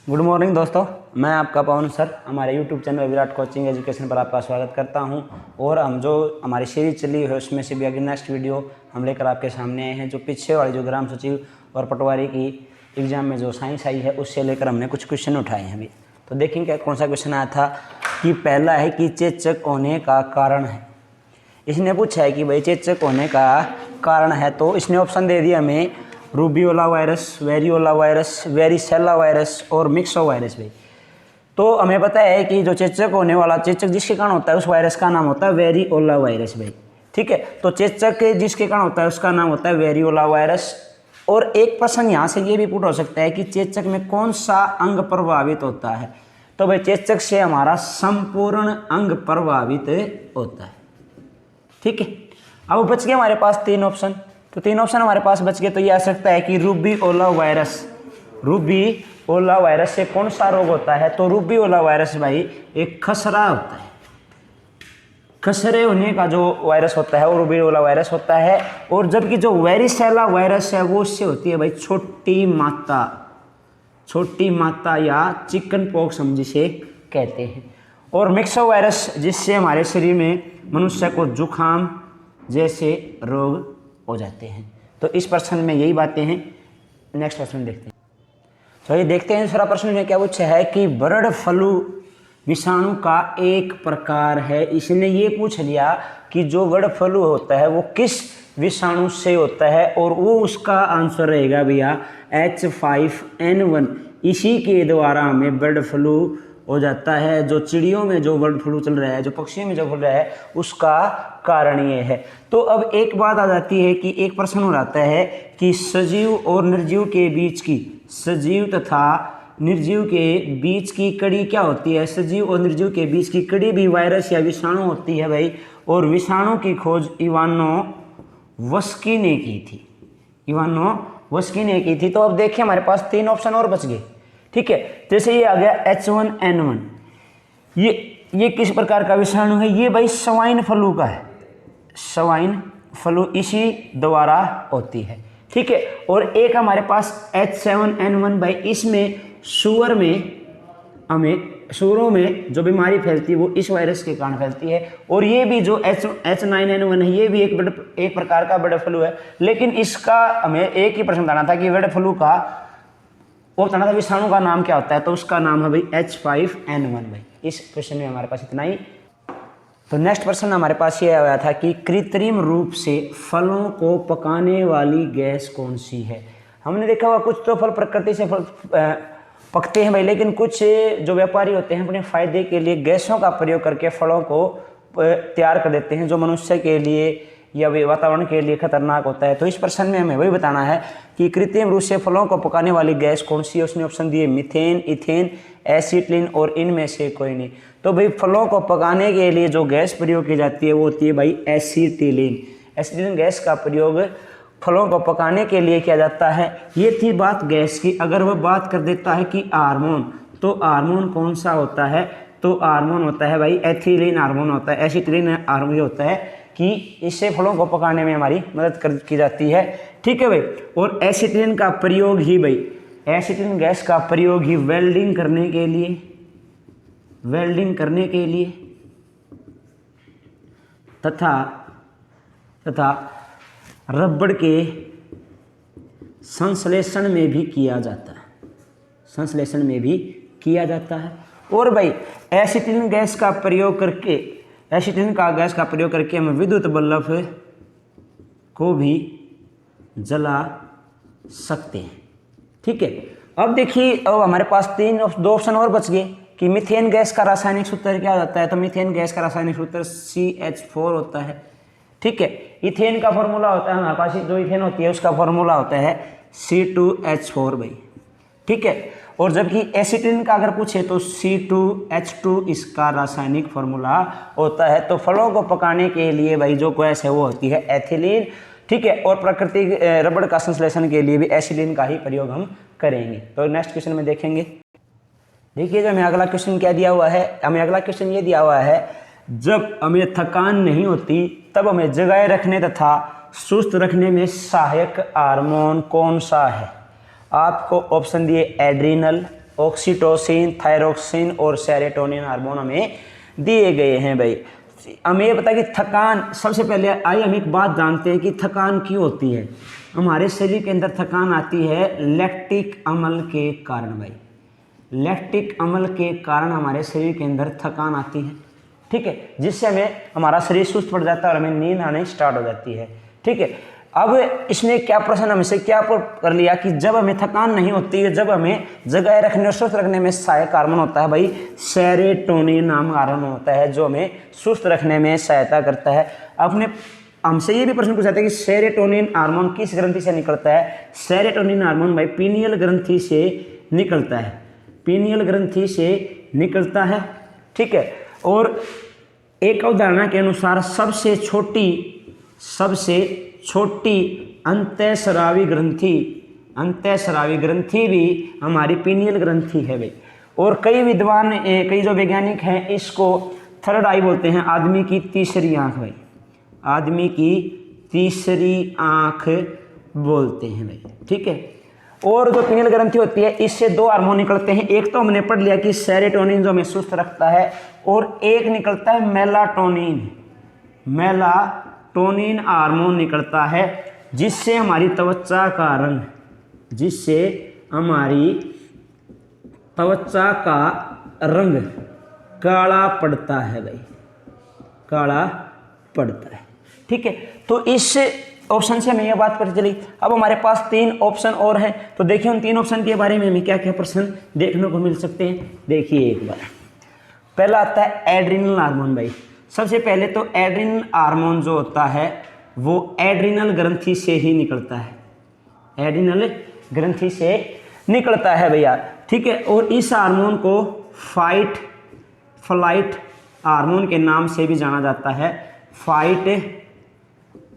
Good morning दोस्तों, मैं आपका पवन सर हमारे YouTube channel Virat coaching education पर आपका स्वागत करता हूं। और हम जो हमारी सीरीज चली है उसमें से भी अगली नेक्स्ट वीडियो हम लेकर आपके सामने आए हैं। जो पीछे वाली जो ग्राम सचिव और पटवारी की एग्जाम में जो साइंस आई है उससे लेकर हमने कुछ क्वेश्चन उठाए हैं अभी। तो देखेंगे कौन सा क्वेश्चन आया था कि पहला है कि चेचक होने का कारण है। इसने पूछा है कि भाई चेचक होने का कारण है, तो इसने ऑप्शन दे दिया हमें rubeola virus, variola virus, varicella virus और मिक्सो वायरस। भाई तो हमें पता है कि जो चेचक होने वाला चेचक जिसके कारण होता है उस वायरस का नाम होता है वेरियोला वायरस। भाई ठीक है, तो चेचक जिसके कारण होता है उसका नाम होता है वेरियोला वायरस। और एक प्रश्न यहाँ से ये भी पूछ हो सकता है कि चेचक में कौन सा अंग प्रभावित होता है। तो भाई चेचक से हमारा संपूर्ण अंग प्रभावित होता है। ठीक है, अब बच गए हमारे पास तीन ऑप्शन। तो तीन ऑप्शन हमारे पास बच गए, तो ये आ सकता है कि रूबियोला वायरस। रूबियोला वायरस से कौन सा रोग होता है? तो रूबियोला वायरस भाई एक खसरा होता है। खसरे होने का जो वायरस होता है वो रूबियोला वायरस होता है। और जबकि जो वेरिसेला वायरस है वो उससे होती है भाई छोटी माता या चिकन पॉक्स हम जिसे कहते हैं। और मिक्सो वायरस जिससे हमारे शरीर में मनुष्य को जुखाम जैसे रोग हो जाते हैं। तो इस प्रश्न में यही बातें हैं। नेक्स्ट प्रश्न देखते हैं। तो ये देखते हैं दूसरा प्रश्न में क्या पूछा है कि बर्ड फ्लू विषाणु का एक प्रकार है। इसने ये पूछ लिया कि जो बर्ड फ्लू होता है वो किस विषाणु से होता है, और वो उसका आंसर रहेगा भैया H5N1। इसी के द्वारा हमें बर्ड फ्लू हो जाता है। जो चिड़ियों में जो बर्ड फ्लू चल रहा है, जो पक्षियों में जो चल रहा है, उसका कारण ये है। तो अब एक बात आ जाती है कि एक प्रश्न हो जाता है कि सजीव और निर्जीव के बीच की, सजीव तथा निर्जीव के बीच की कड़ी क्या होती है? सजीव और निर्जीव के बीच की कड़ी भी वायरस या विषाणु होती है भाई। और विषाणु की खोज इवानोवस्की ने की थी। इवानोवस्की ने की थी। तो अब देखिए हमारे पास तीन ऑप्शन और बच गए। ठीक है, जैसे ये आ गया H1N1। ये किस प्रकार का विषाणु है? ये भाई स्वाइन फ्लू का है। स्वाइन फ्लू इसी द्वारा होती है। ठीक है, और एक हमारे पास H7N1 भाई, इसमें सूअरों में जो बीमारी फैलती है वो इस वायरस के कारण फैलती है। और ये भी जो H9N1 है ये भी एक प्रकार का बर्ड फ्लू है। लेकिन इसका हमें एक ही प्रश्न बताना था कि बर्ड फ्लू का वो बताना था विषाणु का नाम क्या होता है, तो उसका नाम है भाई H5N1। भाई इस क्वेश्चन में हमारे पास इतना ही। तो नेक्स्ट प्रश्न हमारे पास ये आया था कि कृत्रिम रूप से फलों को पकाने वाली गैस कौन सी है। हमने देखा हुआ कुछ तो फल प्रकृति से पकते हैं भाई, लेकिन कुछ जो व्यापारी होते हैं अपने फायदे के लिए गैसों का प्रयोग करके फलों को तैयार कर देते हैं जो मनुष्य के लिए या वातावरण के लिए खतरनाक होता है। तो इस प्रश्न में हमें वही बताना है कि कृत्रिम रूप से फलों को पकाने वाली गैस कौन सी है। उसने ऑप्शन दिए मीथेन, इथेन, एसिटिलीन और इनमें से कोई नहीं। तो भाई फलों को पकाने के लिए जो गैस प्रयोग की जाती है वो होती है भाई एसिटिलीन। एसिटिलीन गैस का प्रयोग फलों को पकाने के लिए किया जाता है। ये थी बात गैस की। अगर वह बात कर देता है कि हार्मोन, तो हार्मोन कौन सा होता है? तो हार्मोन होता है भाई एथिलीन हार्मोन होता है। एसिटिलीन हार्मोन ये होता है कि इससे फलों को पकाने में हमारी मदद की जाती है। ठीक है भाई, और एसिटिलीन का प्रयोग ही भाई, एसिटिलीन गैस का प्रयोग ही वेल्डिंग करने के लिए तथा रबड़ के संश्लेषण में भी किया जाता है। और भाई एसिटिलीन गैस का प्रयोग करके हम विद्युत बल्ब को भी जला सकते हैं। ठीक है, अब देखिए अब हमारे पास दो ऑप्शन और बच गए कि मीथेन गैस का रासायनिक सूत्र क्या होता है। तो मीथेन गैस का रासायनिक सूत्र CH4 होता है। ठीक है, इथेन का फॉर्मूला होता है हमारे पास, जो इथेन होती है उसका फॉर्मूला होता है C2H4 भाई। ठीक है, और जबकि एसिटिलीन का अगर पूछे तो C2H2 इसका रासायनिक फॉर्मूला होता है। तो फलों को पकाने के लिए भाई जो गैस है वो होती है एथिलीन। ठीक है, और प्राकृतिक रबड़ का संश्लेषण के लिए भी एसिटिलीन का ही प्रयोग हम करेंगे। तो नेक्स्ट क्वेश्चन में देखेंगे। देखिए जो हमें अगला क्वेश्चन क्या दिया हुआ है, हमें अगला क्वेश्चन ये दिया हुआ है, जब हमें थकान नहीं होती तब हमें जगाए रखने तथा सुस्त रखने में सहायक हार्मोन कौन सा है? आपको ऑप्शन दिए एड्रिनल, ऑक्सीटोसिन, थायरोक्सिन और सेरोटोनिन हार्मोन हमें दिए गए हैं भाई। हमें ये पता कि थकान, सबसे पहले आइए हम एक बात जानते हैं कि थकान क्यों होती है। हमारे शरीर के अंदर थकान आती है लैक्टिक अम्ल के कारण भाई। लैक्टिक अम्ल के कारण हमारे शरीर के अंदर थकान आती है, ठीक है, जिससे हमारा शरीर सुस्त पड़ जाता है और हमें नींद आने स्टार्ट हो जाती है, ठीक है। अब इसमें क्या प्रश्न हमसे क्या कर लिया कि जब हमें थकान नहीं होती है, जब हमें जगाए रखने और स्वस्थ रखने में सहायक हार्मोन होता है भाई सेरोटोनिन नाम हार्मोन होता है, जो हमें सुस्त रखने में सहायता करता है। अपने हमसे ये भी प्रश्न पूछा था कि सेरोटोनिन हार्मोन किस ग्रंथि से निकलता है। सेरोटोनिन हार्मोन भाई पीनियल ग्रंथि से निकलता है, पीनियल ग्रंथि से निकलता है, ठीक है। और एक अवधारणा के अनुसार सबसे छोटी अंतःस्रावी ग्रंथि भी हमारी पीनियल ग्रंथि है भाई। और कई जो वैज्ञानिक हैं इसको थर्ड आई बोलते हैं, आदमी की तीसरी आंख भाई, आदमी की तीसरी आंख बोलते हैं भाई, ठीक है। और जो पीनियल ग्रंथि होती है इससे दो हार्मोन निकलते हैं, एक तो हमने पढ़ लिया कि सेरोटोनिन जो हमें सुस्त रखता है, और एक निकलता है मेलाटोनिन हार्मोन निकलता है, जिससे हमारी त्वचा का रंग काला पड़ता है भाई, काला पड़ता है, ठीक है। तो इस ऑप्शन से हमें यह बात पता चली। अब हमारे पास 3 ऑप्शन और हैं, तो देखिए उन 3 ऑप्शन के बारे में हमें क्या क्या प्रश्न देखने को मिल सकते हैं। देखिए एक बार, पहला आता है एड्रिनल हार्मोन भाई। सबसे पहले तो एड्रिनल हार्मोन जो होता है वो एड्रिनल ग्रंथि से ही निकलता है, एड्रिनल ग्रंथि से निकलता है भैया, ठीक है। और इस हार्मोन को फाइट फ्लाइट हार्मोन के नाम से भी जाना जाता है, फाइट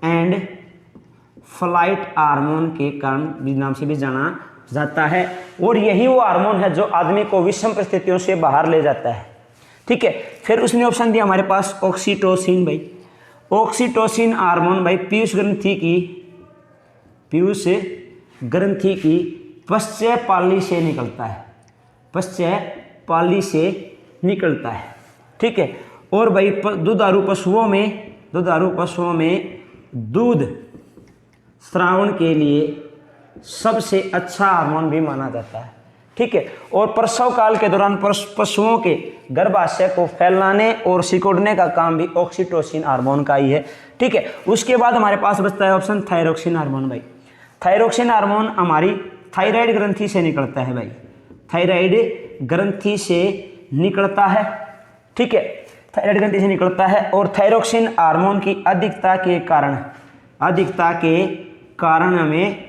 एंड फ्लाइट हार्मोन के कारण भी नाम से भी जाना जाता है। और यही वो हार्मोन है जो आदमी को विषम परिस्थितियों से बाहर ले जाता है, ठीक है। फिर उसने ऑप्शन दिया हमारे पास ऑक्सीटोसिन भाई। ऑक्सीटोसिन हार्मोन भाई पीयूष ग्रंथि की पश्चपाली से निकलता है, ठीक है। और भाई दुधारू पशुओं में दूध स्रावण के लिए सबसे अच्छा हार्मोन भी माना जाता है, ठीक है। और प्रसव काल के दौरान पशुओं के गर्भाशय को फैलाने और सिकुड़ने का काम भी ऑक्सीटोसिन हार्मोन का ही है, ठीक है। उसके बाद हमारे पास बचता है ऑप्शन थायरोक्सिन हार्मोन भाई। थायरोक्सिन हार्मोन हमारी थायराइड ग्रंथि से निकलता है भाई, थायराइड ग्रंथि से निकलता है, ठीक है, थायराइड ग्रंथि से निकलता है। और थायरोक्सिन हार्मोन की अधिकता के कारण हमें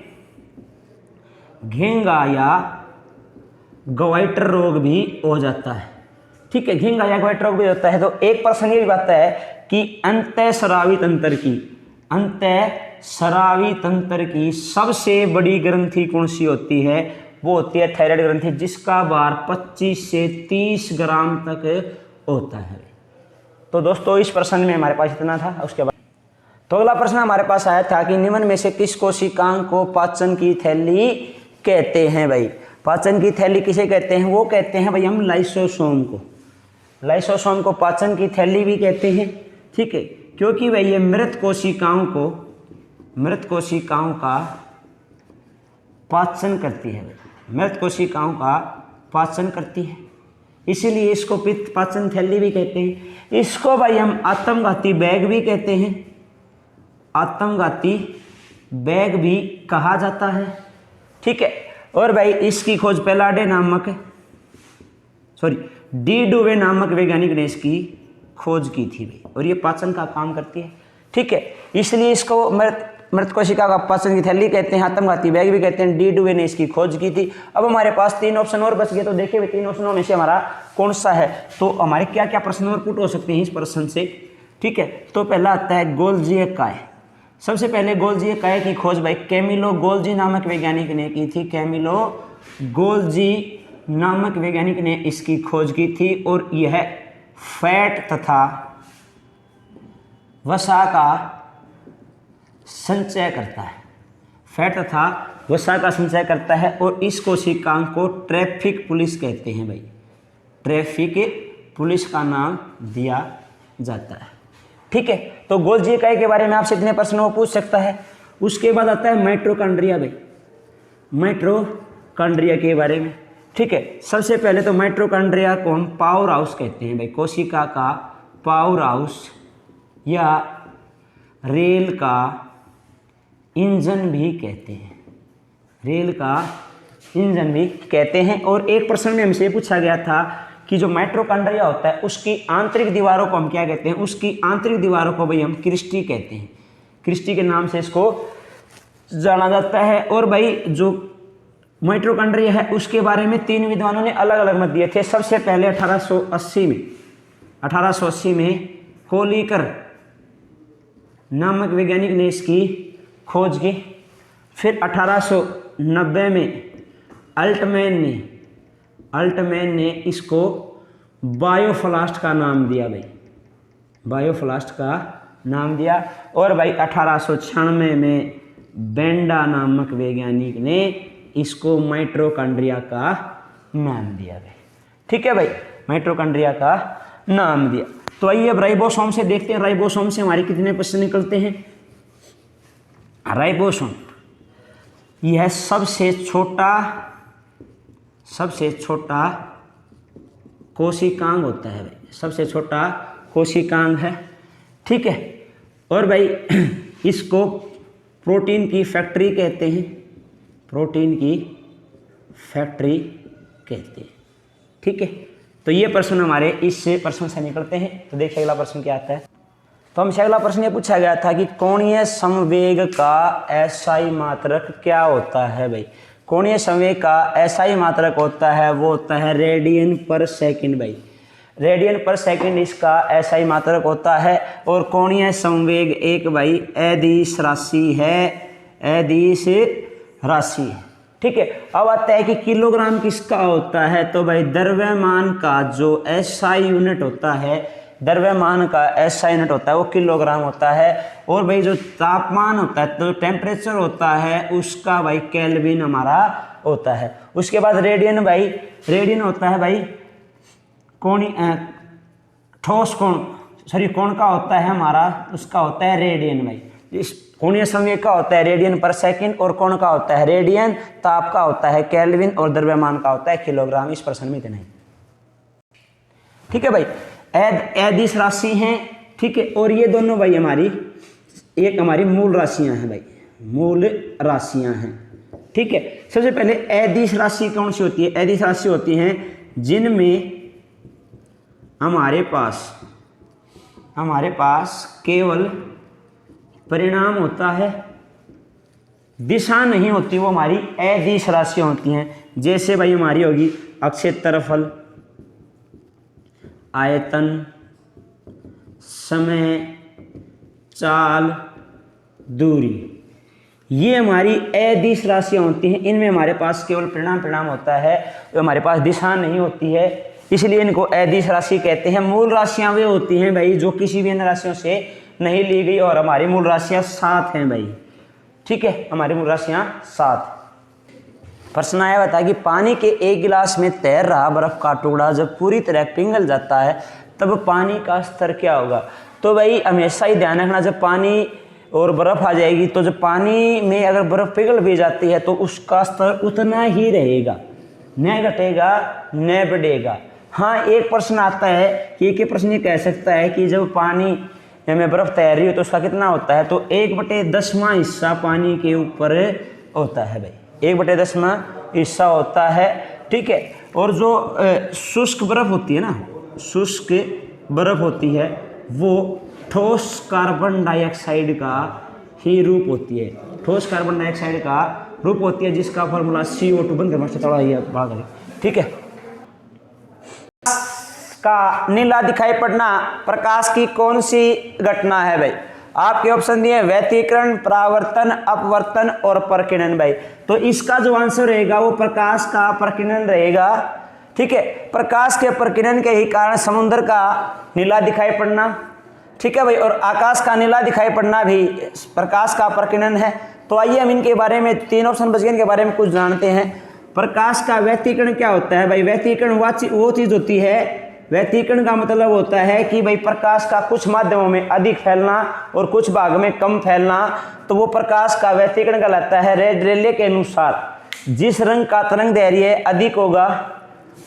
घेंगा या गवाइटर रोग भी हो जाता है, ठीक है, घेंगा या गवाइटर रोग भी होता है। तो एक प्रश्न ये भी बात है कि अंतःस्रावी तंत्र की सबसे बड़ी ग्रंथि कौन सी होती है, वो होती है थायराइड ग्रंथि, जिसका भार 25 से 30 ग्राम तक होता है। तो दोस्तों इस प्रश्न में हमारे पास इतना था। उसके बाद तो अगला प्रश्न हमारे पास आया था कि निम्न में से किस कोशिकांग को पाचन की थैली कहते हैं भाई। पाचन की थैली किसे कहते हैं, वो कहते हैं भाई हम लाइसोसोम को पाचन की थैली भी कहते हैं, ठीक है, क्योंकि भाई ये मृत कोशिकाओं का पाचन करती है, मृत कोशिकाओं का पाचन करती है, इसीलिए इसको पित्त पाचन थैली भी कहते हैं। इसको भाई हम आत्मघाती बैग भी कहते हैं, आत्मघाती बैग भी कहा जाता है, ठीक है। और भाई इसकी खोज डी डुवे नामक वैज्ञानिक ने इसकी खोज की थी भाई, और ये पाचन का काम करती है, ठीक है, इसलिए इसको मृत कोशिका का पाचन की थैली कहते हैं, आत्मघाती बैग भी कहते हैं। डी डुवे ने इसकी खोज की थी। अब हमारे पास 3 ऑप्शन और बच गए, तो देखिए 3 ऑप्शनों में से हमारा कौन सा है, तो हमारे क्या क्या प्रश्न और पुट हो सकते हैं इस प्रश्न से, ठीक है। तो पहला आता है गोल्जीय काय। सबसे पहले गोल्जीय काय की खोज भाई कैमिलो गोल्जी नामक वैज्ञानिक ने की थी, कैमिलो गोल्जी नामक वैज्ञानिक ने इसकी खोज की थी। और यह फैट तथा वसा का संचय करता है, फैट तथा वसा का संचय करता है और इस कोशिकांग को ट्रैफिक पुलिस कहते हैं भाई। ट्रैफिक पुलिस का नाम दिया जाता है। ठीक है, तो गोल्जी इकाई के बारे में आपसे इतने प्रश्न वो पूछ सकता है। उसके बाद आता है माइटोकॉन्ड्रिया भाई, माइटोकॉन्ड्रिया के बारे में। ठीक है, सबसे पहले तो माइटोकॉन्ड्रिया को हम पावर हाउस कहते हैं भाई, कोशिका का पावर हाउस या रेल का इंजन भी कहते हैं, रेल का इंजन भी कहते हैं। और एक प्रश्न में हमसे पूछा गया था कि जो माइटोकॉन्ड्रिया होता है उसकी आंतरिक दीवारों को हम क्या कहते हैं, उसकी आंतरिक दीवारों को भाई हम क्रिस्टी कहते हैं, क्रिस्टी के नाम से इसको जाना जाता है। और भाई जो माइटोकॉन्ड्रिया है उसके बारे में 3 विद्वानों ने अलग अलग मत दिए थे। सबसे पहले 1880 में कोलिकर नामक वैज्ञानिक ने इसकी खोज की। फिर 1890 में अल्टमैन ने इसको बायोफ्लास्ट का नाम दिया भाई, बायोफ्लास्ट का नाम दिया। और भाई 1896 में बेंडा नामक वैज्ञानिक ने इसको माइटोकॉन्ड्रिया का नाम दिया भाई। ठीक है भाई, माइटोकॉन्ड्रिया का नाम दिया। तो आइए अब राइबोसोम से देखते हैं, राइबोसोम से हमारे कितने प्रश्न निकलते हैं। राइबोसोम यह सबसे छोटा कोशिकांग होता है भाई, सबसे छोटा कोशिकांग है। ठीक है, और भाई इसको प्रोटीन की फैक्ट्री कहते हैं, प्रोटीन की फैक्ट्री कहते हैं। ठीक है, तो ये प्रश्न हमारे इस प्रश्न से निकलते हैं। तो देखिए अगला प्रश्न क्या आता है। तो हमसे अगला प्रश्न ये पूछा गया था कि कोणीय संवेग का एसआई मात्रक क्या होता है भाई। कोणीय संवेग का एसआई मात्रक होता है वो होता है रेडियन पर सेकंड भाई, रेडियन पर सेकंड इसका एसआई मात्रक होता है। और कोणीय संवेग एक भाई अदिश राशि है, अदिश राशि है। ठीक है, अब आता है कि किलोग्राम किसका होता है। तो भाई द्रव्यमान का जो एसआई यूनिट होता है, द्रव्यमान का एसआई यूनिट होता है वो किलोग्राम होता है। और भाई जो तापमान होता है, तो टेम्परेचर होता है उसका भाई केल्विन हमारा होता है। उसके बाद रेडियन भाई, रेडियन होता है भाई ठोस कोण का होता है हमारा, उसका होता है रेडियन भाई। इस कोणीय संवेग का होता है रेडियन पर सेकंड और कोण का होता है रेडियन, ताप का होता है केल्विन और द्रव्यमान का होता है किलोग्राम। इस प्रश्न में इतना ही। ठीक है भाई, अदिश राशि हैं। ठीक है, और ये दोनों भाई हमारी मूल राशियां हैं भाई, मूल राशियां हैं। ठीक है, सबसे पहले अदिश राशि कौन सी होती है। अदिश राशि होती हैं जिनमें हमारे पास केवल परिणाम होता है, दिशा नहीं होती, वो हमारी अदिश राशियां होती हैं। जैसे भाई हमारी होगी अक्षय क्षेत्रफल, आयतन, समय, चाल, दूरी, ये हमारी अदिश राशियां होती हैं। इनमें हमारे पास केवल परिणाम होता है, तो हमारे पास दिशा नहीं होती है, इसलिए इनको अदिश राशि कहते हैं। मूल राशियां वे होती हैं भाई जो किसी भी अन्य राशियों से नहीं ली गई, और हमारी मूल राशियां 7 हैं भाई। ठीक है, हमारी मूल राशियां 7। प्रश्न आया बता कि पानी के एक गिलास में तैर रहा बर्फ का टुकड़ा जब पूरी तरह पिघल जाता है तब पानी का स्तर क्या होगा। तो भाई हमेशा ही ध्यान रखना, जब पानी और बर्फ आ जाएगी तो जब पानी में अगर बर्फ पिघल भी जाती है तो उसका स्तर उतना ही रहेगा, न घटेगा न बढ़ेगा। हाँ, एक प्रश्न आता है कि एक प्रश्न ये कह सकता है कि जब पानी में बर्फ तैर रही हो तो उसका कितना होता है। तो 1/10वां हिस्सा पानी के ऊपर होता है भाई, 1/10वां हिस्सा होता है। ठीक है, और जो शुष्क बर्फ होती है ना, शुष्क बर्फ होती है वो ठोस कार्बन डाइऑक्साइड का ही रूप होती है, ठोस कार्बन डाइऑक्साइड का रूप होती है, जिसका फॉर्मूला CO2 बन कर थोड़ा ये बढ़ा करें। ठीक है, का नीला दिखाई पड़ना प्रकाश की कौन सी घटना है भाई। आपके ऑप्शन दिए व्यतिकरण, परावर्तन, अपवर्तन और प्रकीर्णन भाई। तो इसका जो आंसर रहेगा वो प्रकाश का प्रकीर्णन रहेगा। ठीक है, प्रकाश के प्रकीर्णन के ही कारण समुद्र का नीला दिखाई पड़ना। ठीक है भाई, और आकाश का नीला दिखाई पड़ना भी प्रकाश का प्रकीर्णन है। तो आइए हम इनके बारे में, 3 ऑप्शन बच गए, इनके बारे में कुछ जानते हैं। प्रकाश का व्यतिकरण क्या होता है भाई? व्यतिकरण वो चीज़ होती है, व्यतिकरण का मतलब होता है कि भाई प्रकाश का कुछ माध्यमों में अधिक फैलना और कुछ भाग में कम फैलना, तो वो प्रकाश का व्यतिकरण कहलाता है। रेले के अनुसार जिस रंग का तरंग दैर्घ्य अधिक होगा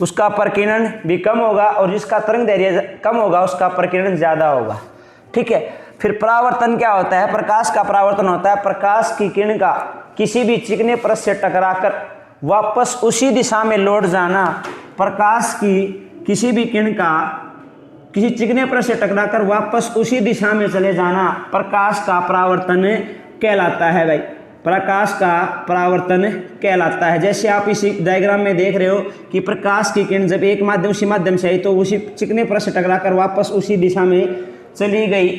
उसका प्रकीर्णन भी कम होगा, और जिसका तरंग दैर्घ्य कम होगा उसका प्रकीर्णन ज़्यादा होगा। ठीक है। फिर परावर्तन क्या होता है? प्रकाश का परावर्तन होता है प्रकाश की किरण का किसी भी चिकने परत से टकराकर वापस उसी दिशा में लौट जाना। प्रकाश की किसी भी किरण का किसी चिकने परत से टकराकर वापस उसी दिशा में चले जाना प्रकाश का परावर्तन कहलाता है भाई। प्रकाश का परावर्तन कहलाता है। जैसे आप इसी डायग्राम में देख रहे हो कि प्रकाश की किरण जब एक माध्यम उसी माध्यम से आई तो उसी चिकने परत से टकराकर वापस उसी दिशा में चली गई,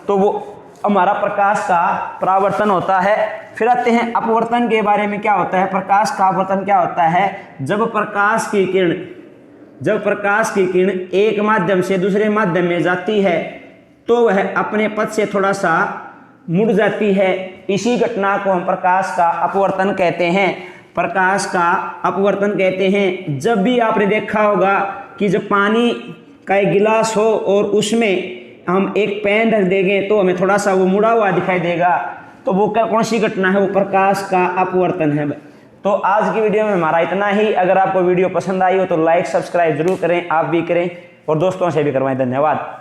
तो वो हमारा प्रकाश का परावर्तन होता है। फिर आते हैं अपवर्तन के बारे में। क्या होता है प्रकाश का अपवर्तन? क्या होता है? जब प्रकाश की किरण एक माध्यम से दूसरे माध्यम में जाती है तो वह अपने पथ से थोड़ा सा मुड़ जाती है। इसी घटना को हम प्रकाश का अपवर्तन कहते हैं। प्रकाश का अपवर्तन कहते हैं। जब भी आपने देखा होगा कि जब पानी का एक गिलास हो और उसमें हम एक पेन रख देंगे तो हमें थोड़ा सा वो मुड़ा हुआ दिखाई देगा, तो वो कौन सी घटना है? वो प्रकाश का अपवर्तन है। तो आज की वीडियो में हमारा इतना ही। अगर आपको वीडियो पसंद आई हो तो लाइक सब्सक्राइब जरूर करें, आप भी करें और दोस्तों से भी करवाएं। धन्यवाद।